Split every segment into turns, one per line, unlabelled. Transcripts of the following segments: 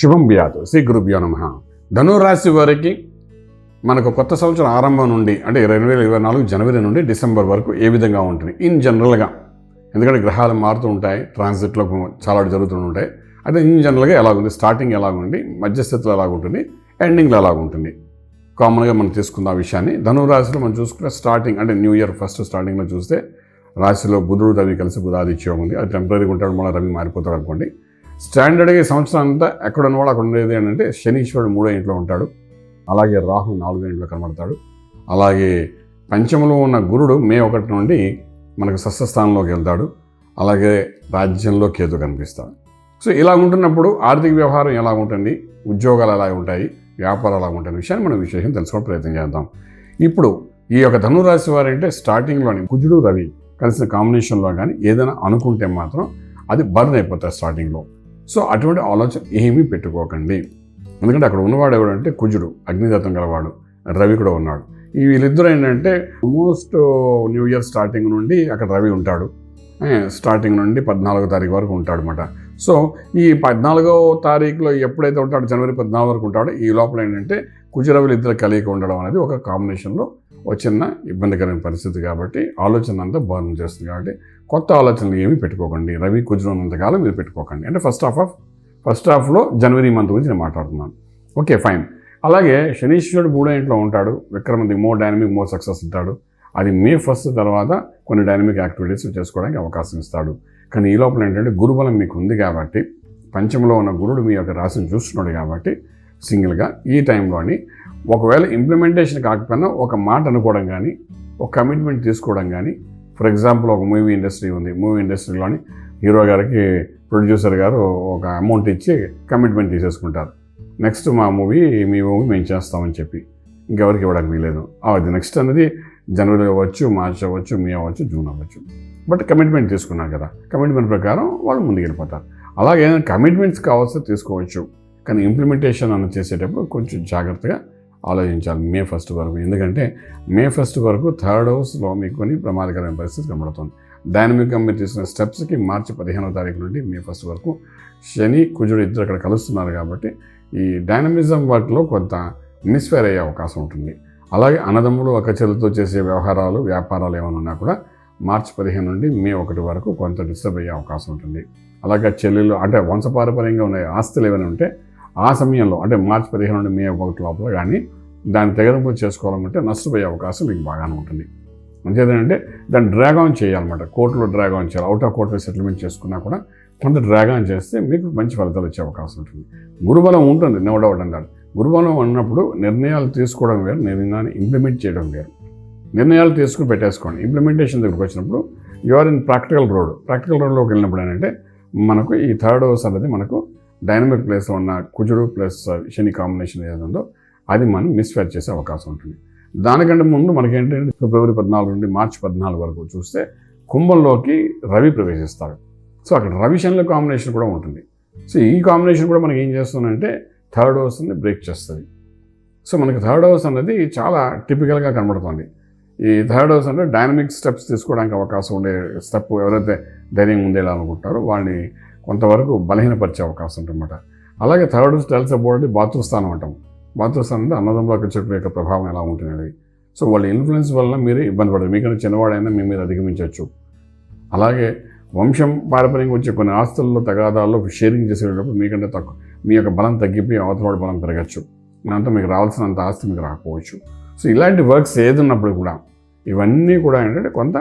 శుభం వ్యాధు శ్రీ గురుభ్యో నమః. ధనురాశి వారికి మనకు కొత్త సంవత్సరం ఆరంభం నుండి అంటే 2024 జనవరి నుండి డిసెంబర్ వరకు ఏ విధంగా ఉంటుంది ఇన్ జనరల్గా, ఎందుకంటే గ్రహాలు మారుతూ ఉంటాయి, ట్రాన్సిట్లో చాలా జరుగుతూ ఉంటాయి. అయితే ఇన్ జనరల్గా ఎలాగుంది, స్టార్టింగ్ ఎలాగుంది, మధ్యస్థితిలో ఎలాగుంటుంది, ఎండింగ్లో ఎలాగుంటుంది, కామన్గా మనం తీసుకున్న ఆ విషయాన్ని ధనురాశిలో మనం చూసుకుంటే స్టార్టింగ్ అంటే న్యూ ఇయర్ ఫస్ట్ స్టార్టింగ్లో చూస్తే రాశిలో బుధుడు రవి కలిసి బుధాదిత్యం ఉంది. అది టెంపరీగా ఉంటాడు, మళ్ళీ రవి మారిపోతాడు అనుకోండి. స్టాండర్డ్గా ఈ సంవత్సరం అంతా ఎక్కడ ఉన్నవాడు అక్కడ ఉండేది ఏంటంటే శనీశ్వరుడు 3వ ఇంట్లో ఉంటాడు, అలాగే రాహు 4వ ఇంట్లో కనబడతాడు, అలాగే పంచమలో ఉన్న గురుడు మే 1 నుండి మనకు షష్ఠస్థానంలోకి వెళ్తాడు, అలాగే రాజ్యంలో కేతు కనిపిస్తాడు. సో ఇలా ఉంటున్నప్పుడు ఆర్థిక వ్యవహారం ఎలా ఉంటుంది, ఉద్యోగాలు ఎలా ఉంటాయి, వ్యాపారాలు ఎలా ఉంటాయి విషయాన్ని మనం విశేషం తెలుసుకోవడం ప్రయత్నం చేద్దాం. ఇప్పుడు ఈ యొక్క ధనురాశి వారంటే స్టార్టింగ్లోని కుజుడు రవి కలిసిన కాంబినేషన్లో కానీ ఏదైనా అనుకుంటే మాత్రం అది బర్న్ అయిపోతుంది స్టార్టింగ్లో. సో అటువంటి ఆలోచన ఏమీ పెట్టుకోకండి. ఎందుకంటే అక్కడ ఉన్నవాడు ఎవడంటే కుజుడు, అగ్నితత్వం గలవాడు, రవి కూడా ఉన్నాడు. ఈ వీళ్ళిద్దరూ ఏంటంటే ఆల్మోస్ట్ న్యూ ఇయర్ స్టార్టింగ్ నుండి అక్కడ రవి ఉంటాడు, స్టార్టింగ్ నుండి 14వ తారీఖు వరకు ఉంటాడు అనమాట. సో ఈ 14వ తారీఖులో ఎప్పుడైతే ఉంటాడో జనవరి 14 వరకు ఉంటాడో ఈ లోపల ఏంటంటే కుజరవులు ఇద్దరు కలిగి ఉండడం అనేది ఒక కాంబినేషన్లో చిన్న ఇబ్బందికరమైన పరిస్థితి. కాబట్టి ఆలోచన అంతా బర్న్ చేస్తుంది. కాబట్టి కొత్త ఆలోచనలు ఏమీ పెట్టుకోకండి. రవి కుజుడు ఉన్నంతకాలం మీరు పెట్టుకోకండి. అంటే ఫస్ట్ హాఫ్లో జనవరి మంత్ గురించి నేను మాట్లాడుతున్నాను. Okay, fine. అలాగే శనీశ్వరుడు 3వ ఇంట్లో ఉంటాడు, విక్రమంది మోర్ డైనమిక్, మోర్ సక్సెస్ ఉంటాడు. అది మే 1 తర్వాత కొన్ని డైనమిక్ యాక్టివిటీస్ చేసుకోవడానికి అవకాశం ఇస్తాడు. కానీ ఈ లోపల ఏంటంటే గురుబలం మీకు ఉంది కాబట్టి, పంచంలో ఉన్న గురుడు మీ యొక్క రాశిని చూస్తున్నాడు కాబట్టి సింగిల్గా ఈ టైంలోని ఒకవేళ ఇంప్లిమెంటేషన్ కాకపోయినా ఒక మాట అనుకోవడం కానీ, ఒక కమిట్మెంట్ తీసుకోవడం కానీ, ఫర్ ఎగ్జాంపుల్ ఒక మూవీ ఇండస్ట్రీ ఉంది, మూవీ ఇండస్ట్రీలోని హీరో గారికి ప్రొడ్యూసర్ గారు ఒక అమౌంట్ ఇచ్చి కమిట్మెంట్ తీసేసుకుంటారు, నెక్స్ట్ మీ మూవీ మేము చేస్తామని చెప్పి ఇంకెవరికి ఇవ్వడానికి వీలేదు. అది నెక్స్ట్ అనేది జనవరి అవ్వచ్చు, మార్చ్ అవ్వచ్చు, మే అవ్వచ్చు, జూన్ అవ్వచ్చు. బట్ కమిట్మెంట్ తీసుకున్నారు కదా, కమిట్మెంట్ ప్రకారం వాళ్ళు ముందుకు వెళ్ళిపోతారు. అలాగే కమిట్మెంట్స్ కావాల్సి తీసుకోవచ్చు, కానీ ఇంప్లిమెంటేషన్ అన్న చేసేటప్పుడు కొంచెం జాగ్రత్తగా ఆలోచించాలి మే 1 వరకు. ఎందుకంటే మే 1 వరకు థర్డ్ హౌస్లో మీకు కొన్ని ప్రమాదకరమైన పరిస్థితి కనబడుతుంది. డైనమిక్గా మీరు తీసుకున్న స్టెప్స్కి మార్చి 15వ తారీఖు నుండి మే 1 వరకు శని కుజుడు ఇద్దరు అక్కడ కలుస్తున్నారు కాబట్టి ఈ డైనమిజం వర్క్లో కొంత మిస్ఫైర్ అయ్యే అవకాశం ఉంటుంది. అలాగే అన్నదమ్ములు అక్కచెల్లెలతో చేసే వ్యవహారాలు, వ్యాపారాలు ఏమైనా ఉన్నా కూడా మార్చి 15 నుండి మే 1 వరకు కొంత డిస్టర్బ్ అయ్యే అవకాశం ఉంటుంది. అలాగే చెల్లెలు అంటే వంశపారపర్యంగా ఉన్న ఆస్తులు ఏమైనా ఉంటే ఆ సమయంలో అంటే మార్చి 15 నుండి మే 1 లోపల కానీ దాన్ని తెగరింపు చేసుకోవాలంటే నష్టపోయే అవకాశం మీకు బాగానే ఉంటుంది. అంతేదంటే దాన్ని డ్రాగ్ ఆన్ చేయాలన్నమాట, కోర్టులో డ్రాగ్ ఆన్ చేయాలి. అవుట్ ఆఫ్ కోర్టులో సెటిల్మెంట్ చేసుకున్నా కూడా కొంత డ్రాగ్ ఆన్ చేస్తే మీకు మంచి ఫలితాలు వచ్చే అవకాశం ఉంటుంది. గురుబలం ఉంటుంది, నో డౌట్ అంటారు. గురుబలం ఉన్నప్పుడు నిర్ణయాలు తీసుకోవడం వేరు, నిర్ణయాన్ని ఇంప్లిమెంట్ చేయడం వేరు. నిర్ణయాలు తీసుకుని పెట్టేసుకోండి. ఇంప్లిమెంటేషన్ దగ్గరికి వచ్చినప్పుడు యూఆర్ ఇన్ ప్రాక్టికల్ రోడ్లోకి వెళ్ళినప్పుడు ఏంటంటే మనకు ఈ థర్డ్ హౌస్ అనేది మనకు డైనమిక్ ప్లేస్లో ఉన్న కుజుడు ప్లస్ శని కాంబినేషన్ ఏదైనా ఉందో అది మనం మిస్ఫైర్ చేసే అవకాశం ఉంటుంది. దానికంటే ముందు మనకేంటంటే ఫిబ్రవరి 14 నుండి మార్చి 14 వరకు చూస్తే కుంభంలోకి రవి ప్రవేశిస్తాడు. సో అక్కడ రవి శనుల కాంబినేషన్ కూడా ఉంటుంది. సో ఈ కాంబినేషన్ కూడా మనకి ఏం చేస్తుందంటే థర్డ్ హౌస్ని బ్రేక్ చేస్తుంది. సో మనకి థర్డ్ హౌస్ అనేది చాలా టిపికల్గా కనబడుతుంది. ఈ థర్డ్ హౌస్ అంటే డైనమిక్ స్టెప్స్ తీసుకోవడానికి అవకాశం ఉండే స్టెప్, ఎవరైతే ధైర్యం ఉండేలా అనుకుంటారో వాళ్ళని కొంతవరకు బలహీనపరిచే అవకాశం ఉంటుందన్నమాట. అలాగే థర్డ్ హౌస్ టెల్స్ అబౌట్ బాతృస్థానం అంటాం. బాతృస్థానం అంటే అన్నదమ్ముల చెట్ల యొక్క ప్రభావం ఎలా ఉంటుంది. సో వాళ్ళ ఇన్ఫ్లుయెన్స్ వల్ల మీరు ఇబ్బంది పడదు, మీకన్నా చిన్నవాడైనా మీ మీద అధిగమించవచ్చు. అలాగే వంశం పారపర్యంగా వచ్చే కొన్ని ఆస్తుల్లో తగాదాల్లో షేరింగ్ చేసేటప్పుడు మీకంటే తక్కువ మీ యొక్క బలం తగ్గిపోయి అవతలవాడి బలం పెరగచ్చు, దాంతో మీకు రావాల్సినంత ఆస్తి మీకు రాకపోవచ్చు. సో ఇలాంటి వర్క్స్ ఏది ఉన్నప్పుడు కూడా ఇవన్నీ కూడా ఏంటంటే కొంత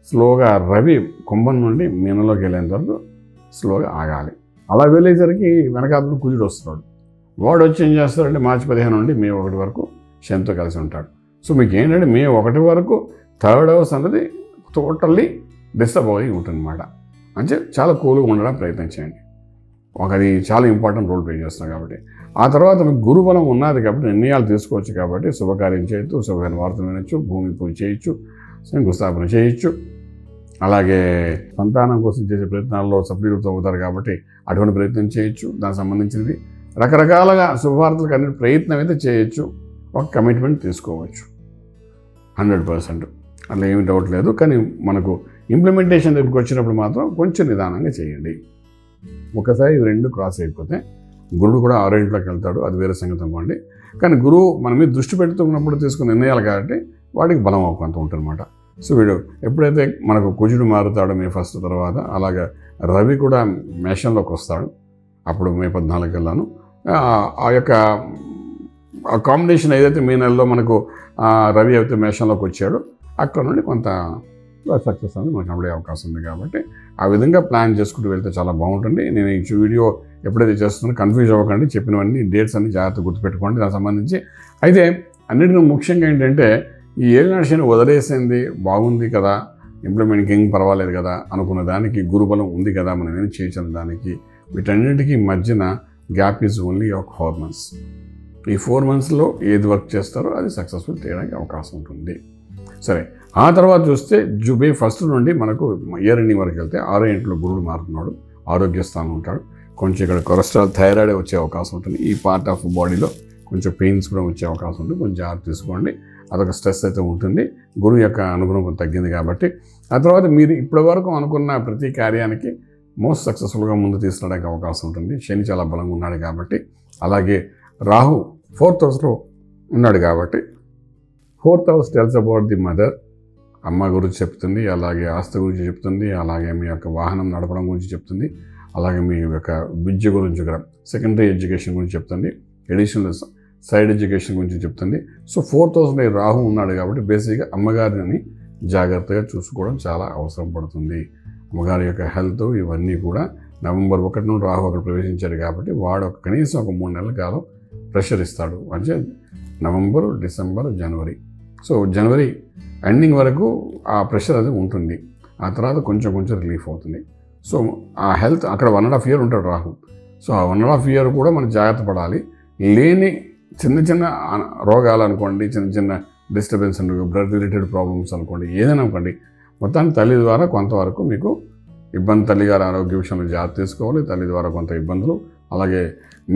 స్లోగా రవి కుంభం నుండి మీనంలోకి వెళ్ళేంత వరకు స్లోగా ఆగాలి. అలా వెళ్ళేసరికి వెనకాతలు కుజుడు వస్తున్నాడు. వాడు వచ్చి ఏం చేస్తాడంటే మార్చి 15 నుండి మే 1 వరకు శనితో కలిసి ఉంటాడు. సో మీకు ఏంటంటే మే 1 వరకు థర్డ్ హౌస్ అనేది టోటల్లీ డిస్టర్బ్ అయ్యి ఉంటుందన్నమాట. అంటే చాలా కూల్గా ఉండడానికి ప్రయత్నం చేయండి. అది చాలా ఇంపార్టెంట్ రోల్ ప్లే చేస్తున్నాం కాబట్టి. ఆ తర్వాత మీకు గురుబలం ఉన్నది కాబట్టి నిర్ణయాలు తీసుకోవచ్చు కాబట్టి శుభకార్యం చేయొచ్చు, శుభమైన వార్తలు వినొచ్చు, భూమి పూజ చేయొచ్చు, శంకుస్థాపన చేయొచ్చు. అలాగే సంతానం కోసం చేసే ప్రయత్నాల్లో సఫలీకృతం అవుతారు కాబట్టి అటువంటి ప్రయత్నం చేయొచ్చు. దానికి సంబంధించినది రకరకాలుగా శుభవార్తలకు అన్ని ప్రయత్నం అయితే చేయొచ్చు. ఒక కమిట్మెంట్ తీసుకోవచ్చు 100%, అట్లా ఏమి డౌట్ లేదు. కానీ మనకు ఇంప్లిమెంటేషన్ దగ్గరికి వచ్చినప్పుడు మాత్రం కొంచెం నిదానంగా చేయండి. ఒకసారి ఇవి రెండు క్రాస్ అయిపోతే గురుడు కూడా 6 ఇంట్లోకి వెళ్తాడు, అది వేరే సంగతి అనుకోండి. కానీ గురువు మన మీద దృష్టి పెడుతున్నప్పుడు తీసుకున్న నిర్ణయాలు కాబట్టి వాడికి బలం కొంత ఉంటుందన్నమాట. సో వీడు ఎప్పుడైతే మనకు కుజుడు మారుతాడో మే 1 తర్వాత, అలాగే రవి కూడా మేషంలోకి వస్తాడు అప్పుడు మే 14 కల్లాను. ఆ యొక్క కాంబినేషన్ ఏదైతే మే నెలలో మనకు రవి అయితే మేషంలోకి వచ్చాడో అక్కడ నుండి కొంత సక్సెస్ అనేది మనకు కనబడే అవకాశం ఉంది. కాబట్టి ఆ విధంగా ప్లాన్ చేసుకుంటూ వెళ్తే చాలా బాగుంటుంది. నేను ఈ వీడియో ఎప్పుడైతే చేస్తున్నానో కన్ఫ్యూజ్ అవ్వకండి, చెప్పినవన్నీ డేట్స్ అన్ని జాగ్రత్తగా గుర్తుపెట్టుకోండి దానికి సంబంధించి. అయితే అన్నిటికీ ముఖ్యంగా ఏంటంటే ఈ ఏలినాటి శని వదిలేసింది బాగుంది కదా, ఇంప్లిమెంట్కి ఏం పర్వాలేదు కదా అనుకున్న దానికి గురుబలం ఉంది కదా, మనం ఏం చేయొచ్చు దానికి, వీటన్నిటికీ మధ్యన గ్యాప్ ఈజ్ ఓన్లీ ఒక 4 months. ఈ 4 monthsలో ఏది వర్క్ చేస్తారో అది సక్సెస్ఫుల్ చేయడానికి అవకాశం ఉంటుంది. సరే, ఆ తర్వాత చూస్తే మే 1 నుండి మనకు ఇయర్ ఎండింగ్ వరకు వెళ్తే 6వ ఇంట్లో గురుడు మారుతున్నాడు, ఆరోగ్య స్థానం ఉంటాడు. కొంచెం ఇక్కడ కొలెస్ట్రాల్, థైరాయిడ్ వచ్చే అవకాశం ఉంటుంది. ఈ పార్ట్ ఆఫ్ బాడీలో కొంచెం పెయిన్స్ కూడా వచ్చే అవకాశం ఉంటుంది. కొంచెం జాగ్రత్త తీసుకోండి, అదొక స్ట్రెస్ అయితే ఉంటుంది. గురువు యొక్క అనుగ్రహం కొంత తగ్గింది కాబట్టి ఆ తర్వాత మీరు ఇప్పటి వరకు అనుకున్న ప్రతి కార్యానికి మోస్ట్ సక్సెస్ఫుల్గా ముందు తీసుకురావడానికి అవకాశం ఉంటుంది. శని చాలా బలంగా ఉన్నాడు కాబట్టి, అలాగే రాహు 4th హౌస్లో ఉన్నాడు కాబట్టి 4th house tells about the mother, అమ్మ గురించి చెప్తుంది, అలాగే ఆస్తి గురించి చెప్తుంది, అలాగే మీ యొక్క వాహనం నడపడం గురించి చెప్తుంది, అలాగే మీ యొక్క విద్య గురించి కూడా సెకండరీ ఎడ్యుకేషన్ గురించి చెప్తుంది, ఎడిషనల్ సైడ్ ఎడ్యుకేషన్ గురించి చెప్తుంది. సో 4th హౌస్లో రాహు ఉన్నాడు కాబట్టి బేసిక్గా అమ్మగారిని జాగ్రత్తగా చూసుకోవడం చాలా అవసరం పడుతుంది. అమ్మగారి యొక్క హెల్త్ ఇవన్నీ కూడా నవంబర్ 1 నుండి రాహు అక్కడ ప్రవేశించాడు కాబట్టి వాడు కనీసం ఒక 3 నెలల కాలం ప్రెషర్ ఇస్తాడు. అంటే నవంబర్, డిసెంబర్, జనవరి. సో జనవరి ఎండింగ్ వరకు ఆ ప్రెషర్ అది ఉంటుంది. ఆ తర్వాత కొంచెం కొంచెం రిలీఫ్ అవుతుంది. సో ఆ హెల్త్ అక్కడ 1.5 year ఉంటాడు రాహు. సో ఆ 1.5 year కూడా మనం జాగ్రత్త పడాలి. లేని చిన్న చిన్న రోగాలు అనుకోండి, చిన్న చిన్న డిస్టర్బెన్స్ బ్లడ్ రిలేటెడ్ ప్రాబ్లమ్స్ అనుకోండి, ఏదైనా అనుకోండి, మొత్తానికి తల్లి ద్వారా కొంతవరకు మీకు ఇబ్బంది, తల్లిగారి ఆరోగ్య విషయంలో జాగ్రత్త తీసుకోవాలి. తల్లి ద్వారా కొంత ఇబ్బందులు, అలాగే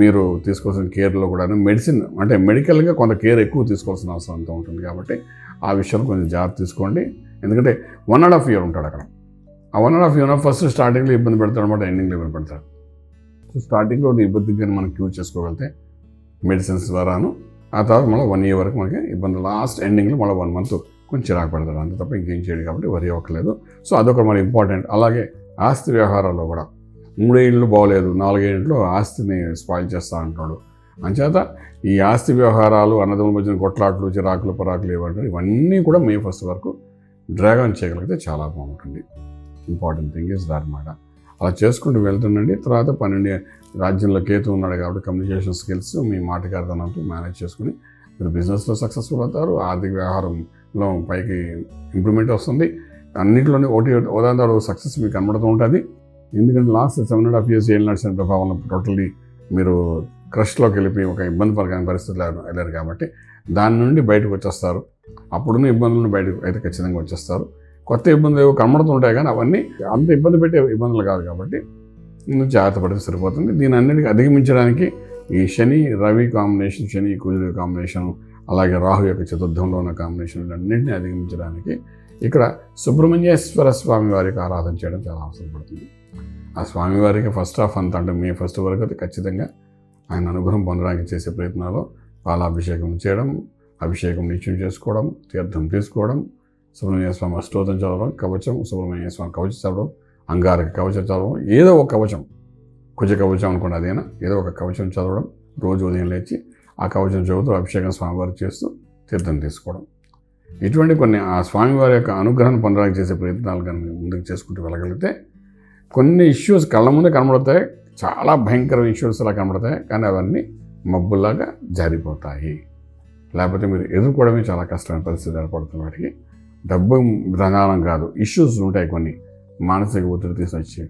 మీరు తీసుకోవాల్సిన కేర్లో కూడా మెడిసిన్ అంటే మెడికల్గా కొంత కేర్ ఎక్కువ తీసుకోవాల్సిన అవసరం అంతా ఉంటుంది. కాబట్టి ఆ విషయంలో కొంచెం జాగ్రత్త తీసుకోండి. ఎందుకంటే 1.5 year ఉంటాడు అక్కడ. ఆ 1.5 year ఫస్ట్ స్టార్టింగ్లో ఇబ్బంది పెడతాడు అనమాట, ఎండింగ్లో ఇబ్బంది పెడతాడు. సో స్టార్టింగ్లో ఇబ్బంది కానీ మనం క్యూర్ చేసుకోగలిగితే మెడిసిన్స్ ద్వారాను, ఆ తర్వాత మళ్ళీ 1 year వరకు మనకి ఇబ్బంది, లాస్ట్ ఎండింగ్లో మళ్ళీ 1 month కొంచెం చిరాకు పెడతాడు, అంత తప్ప ఇంకేం చేయడు. కాబట్టి వరి అవ్వట్లేదు. సో అదొక మన ఇంపార్టెంట్. అలాగే ఆస్తి వ్యవహారాల్లో కూడా 3 ఏళ్ళు బాగోలేదు, 4 ఏళ్ళలో ఆస్తిని స్పాయిల్ చేస్తూ అంటున్నాడు. అంచేత ఈ ఆస్తి వ్యవహారాలు, అన్నదమ్ముల మధ్యన కొట్లాట్లు, చిరాకులు, పరాకులు ఏమంటారు, ఇవన్నీ కూడా మే 1 వరకు డ్రాగన్ చేయగలిగితే చాలా బాగుంటుంది. ఇంపార్టెంట్ థింగ్ ఇస్ దాట్ మాట. అలా చేసుకుంటూ వెళ్తుండండి. తర్వాత 12 రాజ్యంలో కేతు ఉన్నాడు కాబట్టి కమ్యూనికేషన్ స్కిల్స్, మీ మాటకారితనంతో మేనేజ్ చేసుకుని మీరు బిజినెస్లో సక్సెస్ఫుల్ అవుతారు. ఆర్థిక వ్యవహారంలో పైకి ఇంప్రూవ్మెంట్ వస్తుంది. అన్నింటిలోనే ఉదాహరణ సక్సెస్ మీకు కనబడుతూ ఉంటుంది. ఎందుకంటే లాస్ట్ 7.5 years ఏలినాటి ప్రభావం టోటల్లీ మీరు క్రష్లోకి వెళ్ళిపోయి ఒక ఇబ్బంది పడని పరిస్థితులు వెళ్ళారు కాబట్టి దాని నుండి బయటకు వచ్చేస్తారు. అప్పుడున్న ఇబ్బందులను బయటకు అయితే ఖచ్చితంగా వచ్చేస్తారు. కొత్త ఇబ్బందులు ఏవో కనబడుతుంటాయి కానీ అవన్నీ అంత ఇబ్బంది పెట్టే ఇబ్బందులు కాదు కాబట్టి జాగ్రత్త పడితే సరిపోతుంది. దీని అన్నిటికీ అధిగమించడానికి ఈ శని రవి కాంబినేషన్, శని కుజుడు కాంబినేషన్, అలాగే రాహు యొక్క చతుర్థంలో ఉన్న కాంబినేషన్, అన్నింటినీ అధిగమించడానికి ఇక్కడ సుబ్రహ్మణ్యేశ్వర స్వామి వారికి ఆరాధన చేయడం చాలా అవసరం పడుతుంది. ఆ స్వామివారికి ఫస్ట్ హాఫ్ అంతా అంటే మే 1 వరకు అయితే ఖచ్చితంగా ఆయన అనుగ్రహం పొందడానికి చేసే ప్రయత్నాల్లో పాలాభిషేకం చేయడం, అభిషేకం నిత్యం చేసుకోవడం, తీర్థం తీసుకోవడం, సుబ్రహ్మణ్య స్వామి అష్టోత్తరం చదవడం, కవచం, సుబ్రహ్మణ్య స్వామి కవచం చదవడం, అంగారక కవచం చదవడం, ఏదో ఒక కవచం, కుజ కవచం అనుకోండి, అదేనా ఏదో ఒక కవచం చదవడం, రోజు ఉదయం లేచి ఆ కవచం చదువుతూ అభిషేకం స్వామివారికి చేస్తూ తీర్థం తీసుకోవడం. ఇటువంటి కొన్ని ఆ స్వామివారి యొక్క అనుగ్రహాన్ని పొందడానికి చేసే ప్రయత్నాలు కానీ ముందుకు చేసుకుంటూ వెళ్ళగలిగితే కొన్ని ఇష్యూస్ కళ్ళ ముందే కనబడతాయి, చాలా భయంకర ఇష్యూస్ అలా కనబడతాయి, కానీ అవన్నీ మబ్బుల్లాగా జారిపోతాయి. లేకపోతే మీరు ఎదుర్కోవడమే చాలా కష్టమైన పరిస్థితి ఏర్పడుతున్న వాటికి. డబ్బు ప్రధానం కాదు, ఇష్యూస్ ఉంటాయి కొన్ని, మానసిక ఒత్తిడి తీసుకొచ్చి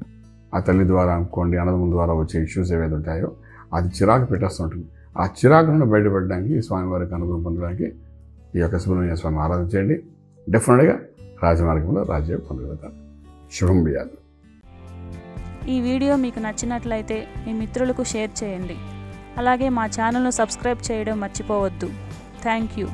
ఆ తల్లి ద్వారా అనుకోండి, అన్నదమ్ముల ద్వారా వచ్చే ఇష్యూస్ ఏవైతే ఉంటాయో అది చిరాకు పెట్టేస్తుంటుంది. ఆ చిరాకు నుండి బయటపడడానికి స్వామివారికి అనుగ్రహం పొందడానికి ఈ యొక్క సుబ్రహ్మణ్య స్వామి ఆరాధన చేయండి. డెఫినెట్గా రాజమార్గంలో రాజ్యం పొందగలుగుతారు. శుభం బియాదు.
ఈ వీడియో మీకు నచ్చినట్లయితే మీ మిత్రులకు షేర్ చేయండి. అలాగే మా ఛానల్ను సబ్స్క్రైబ్ చేయడం మర్చిపోవద్దు. Thank you.